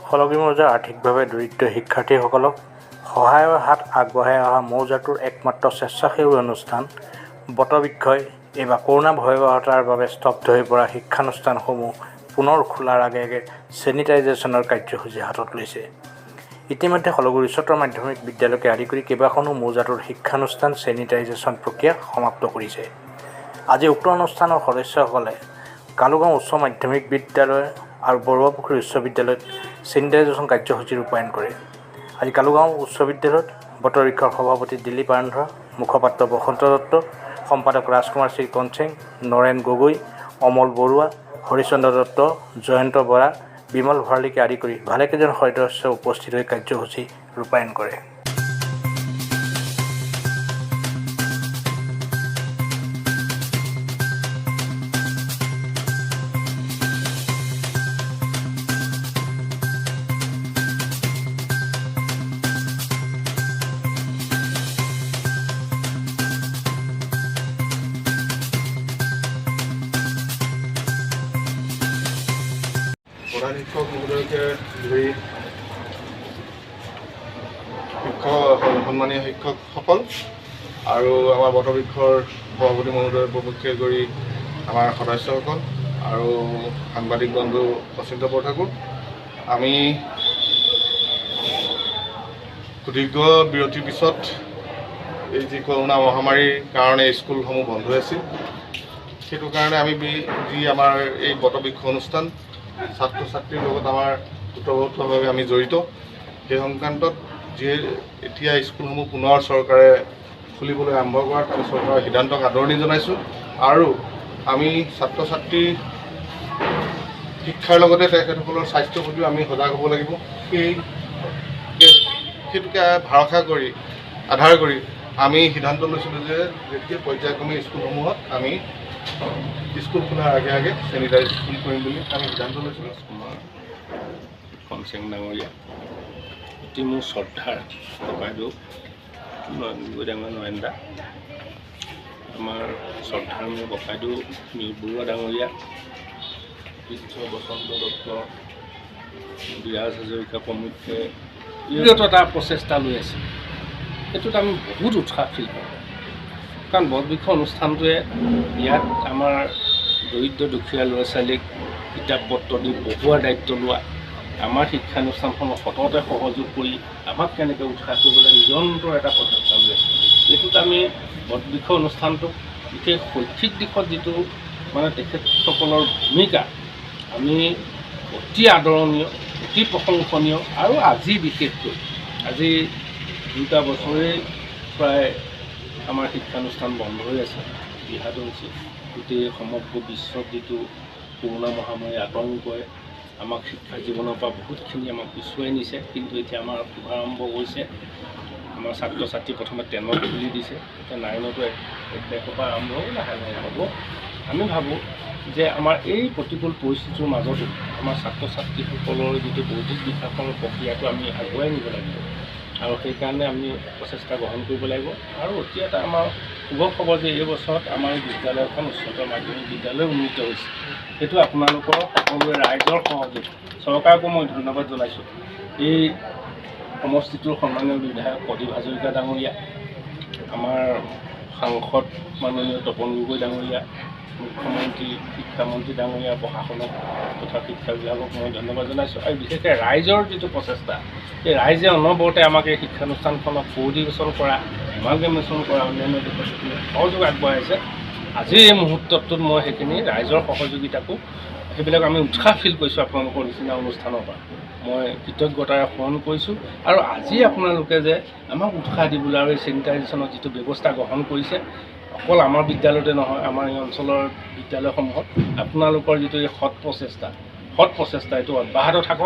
খলগী মৌজাৰ আৰ্থিকভাৱে দৰিদ্ৰ শিক্ষাৰ্থীসকলক সহায়ৰ হাত আগবঢ়াই অহা মৌজাটোৰ একমাত্ৰ স্বেচ্ছাসেৱী অনুষ্ঠান বটবৃক্ষই এইবাৰ কৰোনা ভয়াৱহতাৰ বাবে স্তব্ধ হৈ পৰা শিক্ষানুষ্ঠানসমূহ পুনৰ খোলাৰ আগে আগে ছেনিটাইজেশ্যনৰ কাৰ্যসূচী হাতত লৈছে। ইতিমধ্যে খলগুৰি উচ্চতৰ মাধ্যমিক বিদ্যালয়কে আদি কৰি কেইবাখনো মৌজাটোৰ শিক্ষানুষ্ঠান ছেনিটাইজেশ্যন প্ৰক্ৰিয়া সমাপ্ত কৰিছে। আজি উক্ত অনুষ্ঠানৰ সদস্যসকলে কালুগাঁও উচ্চ মাধ্যমিক বিদ্যালয় আৰু বৰুৱাপুখুৰী উচ্চ বিদ্যালয়ত ছেনিটাইজেশ্যন কাৰ্যসূচী ৰূপায়ণ কৰে। আজি কালুগাঁও উচ্চ বিদ্যালয়ত বটবৃক্ষৰ সভাপতি দিলীপ আনন্দ, মুখপাত্ৰ বসন্ত দত্ত, সম্পাদক ৰাজকুমাৰ শ্ৰী কনচেং, নৰেন গগৈ, অমল বৰুৱা, হৰিচন্দ্ৰ দত্ত, জয়ন্ত বৰা, বিমল ভৰালীকে আদি কৰি ভালেকেইজন সদস্য উপস্থিত হৈ কাৰ্যসূচী ৰূপায়ণ কৰে। প্ৰধান শিক্ষক মহোদয়কে ধৰি সন্মানীয় শিক্ষকসকল আৰু আমাৰ বটবৃক্ষৰ সভাপতি মহোদয়ৰ প্ৰমুখ্যে কৰি আমাৰ সদস্যসকল আৰু সাংবাদিক বন্ধু অচিন্ত বৰঠাকুৰ, আমি সুদীৰ্ঘ বিৰতিৰ পিছত এই যি কৰোনা মহামাৰীৰ কাৰণে স্কুলসমূহ বন্ধ হৈ আছিল, সেইটো কাৰণে আমি যি আমাৰ এই বটবৃক্ষ অনুষ্ঠান ছাত্ৰ ছাত্ৰীৰ লগত আমাৰ ওতঃপ্ৰোতভাৱে আমি জড়িত, সেই সংক্ৰান্তত যিয়ে এতিয়া স্কুলসমূহ পুনৰ চৰকাৰে খুলিবলৈ আৰম্ভ কৰাত আমি চৰকাৰৰ সিদ্ধান্তক আদৰণি জনাইছোঁ। আৰু আমি ছাত্ৰ ছাত্ৰীৰ শিক্ষাৰ লগতে তেখেতসকলৰ স্বাস্থ্যৰ প্ৰতিও আমি সজাগ হ'ব লাগিব। সেইটোকে আধাৰ কৰি আমি সিদ্ধান্ত লৈছিলোঁ যে যেতিয়া পৰ্যায়ক্ৰমে স্কুলসমূহত আমি স্কুল খোলাৰ আগে আগে ছেনিটাইজেশ্যন কৰিম বুলি আমি সিদ্ধান্ত লৈছিলোঁ। কনচেং ডাঙৰীয়া, অতি মোৰ শ্ৰদ্ধাৰ ককাইদেউ ডাঙৰ নৰেন্দা, আমাৰ শ্ৰদ্ধাৰ মোৰ ককাইদেউ বৰুৱা ডাঙৰীয়া, বসন্ত দত্ত, বিৰাজ হাজৰিকা প্ৰমুখ্যে বিৰত এটা প্ৰচেষ্টা লৈ আছে। সেইটোত আমি বহুত উৎসাহ ফিল কৰোঁ, কাৰণ বটবৃক্ষ অনুষ্ঠানটোৱে ইয়াত আমাৰ দৰিদ্ৰ দুখীয়া ল'ৰা ছোৱালীক কিতাপ পত্ৰ দি পঢ়োৱাৰ দায়িত্ব লোৱা, আমাৰ শিক্ষানুষ্ঠানখনক সততে সহযোগ কৰি আমাক কেনেকৈ উৎসাহ কৰিবলৈ নিৰন্তৰ এটা প্ৰচেষ্টা লৈ আছে। এইটোত আমি বটবৃক্ষ অনুষ্ঠানটোক বিশেষ শৈক্ষিক দিশত যিটো তেখেতসকলৰ ভূমিকা আমি অতি আদৰণীয়, অতি প্ৰশংসনীয়। আৰু আজি বিশেষকৈ আজি 2টা বছৰেই প্ৰায় আমাৰ শিক্ষানুষ্ঠান বন্ধ হৈ আছে, বিহাদ হৈছে। গোটেই সমগ্ৰ বিশ্বত যিটো কৰোনা মহামাৰী আতংকই আমাক শিক্ষা জীৱনৰ পৰা বহুতখিনি আমাক পিছুৱাই নিছে, কিন্তু এতিয়া আমাৰ শুভাৰম্ভ হৈছে। আমাৰ ছাত্ৰ ছাত্ৰী প্ৰথমে 10ত খুলি দিছে, এতিয়া 9তো 1 তাৰিখৰ পৰা আৰম্ভ হ'ব, লাহে লাহে হ'ব। আমি ভাবোঁ যে আমাৰ এই প্ৰতিকূল পৰিস্থিতিৰ মাজতো আমাৰ ছাত্ৰ ছাত্ৰীসকলৰ যিটো বৌদ্ধিক বিকাশৰ প্ৰক্ৰিয়াটো আমি আগুৱাই নিব লাগিব, আৰু সেইকাৰণে আমি প্ৰচেষ্টা গ্ৰহণ কৰিব লাগিব। আৰু অতি এটা আমাৰ শুভ খবৰ যে এই বছৰত আমাৰ বিদ্যালয়খন উচ্চতৰ মাধ্যমিক বিদ্যালয় উন্নীত হৈছে। সেইটো আপোনালোকৰ সকলোৰে ৰাইজৰ সহযোগ। চৰকাৰকো মই ধন্যবাদ জনাইছোঁ। এই সমষ্টিটোৰ সন্মানীয় বিধায়ক প্ৰদীপ হাজৰিকা ডাঙৰীয়া, আমাৰ সাংসদ মাননীয় তপন গগৈ ডাঙৰীয়া, মুখ্যমন্ত্ৰী, শিক্ষামন্ত্ৰী ডাঙৰীয়া, প্ৰশাসনক তথা শিক্ষা বিভাগক মই ধন্যবাদ জনাইছোঁ। আৰু বিশেষকৈ ৰাইজৰ যিটো প্ৰচেষ্টা, এই ৰাইজে অনবৰতে আমাক এই শিক্ষানুষ্ঠানখনক কোঅৰ্ডিনেশ্যন কৰা, এমালগেমেশ্যন কৰা, অন্যান্য দিশত সহযোগ আগবঢ়াইছে। আজিৰ এই মুহূৰ্তটোত মই সেইখিনি ৰাইজৰ সহযোগিতাকো সেইবিলাক আমি উৎসাহ ফিল কৰিছোঁ। আপোনালোকৰ নিচিনা অনুষ্ঠানৰ পৰা মই কৃতজ্ঞতাৰে স্মৰণ কৰিছোঁ। আৰু আজি আপোনালোকে যে আমাক উৎসাহ দিবলৈ আৰু এই ছেনিটাইজেশ্যনৰ যিটো ব্যৱস্থা গ্ৰহণ কৰিছে, অকল আমাৰ বিদ্যালয়তে নহয়, আমাৰ এই অঞ্চলৰ বিদ্যালয়সমূহত আপোনালোকৰ যিটো এই সৎ প্ৰচেষ্টা এইটো অব্যাহত থাকক।